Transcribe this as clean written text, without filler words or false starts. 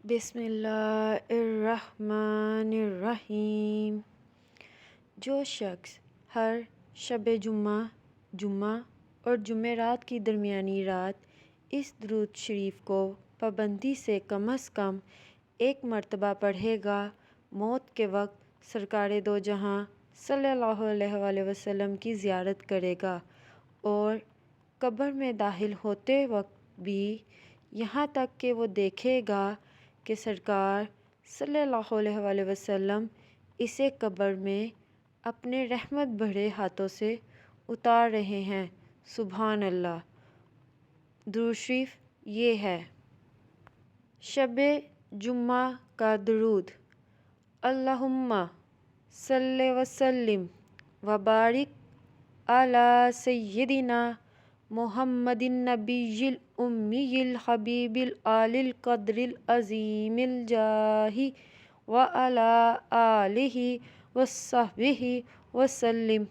بسم اللہ الرحمن الرحیم۔ جو شخص ہر شب جمعہ اور جمعرات کی درمیانی رات اس درود شریف کو پابندی سے کم از کم 1 مرتبہ پڑھے گا، موت کے وقت سرکار دو جہاں صلی اللہ علیہ وآلہ وسلم کی زیارت کرے گا، اور قبر میں داخل ہوتے وقت بھی یہاں تک کہ وہ دیکھے گا کہ سرکار صلی اللہ علیہ وآلہ وسلم اسے قبر میں اپنے رحمت بھرے ہاتھوں سے اتار رہے ہیں۔ سبحان اللہ۔ درود شریف یہ ہے: شب جمعہ کا درود: اللہم صلی وسلم وبارک علی سیدنا محمد النبی الامی الحبیب العالی القدر العظیم الجاہ وعلی آلہ وصحبہ وسلم۔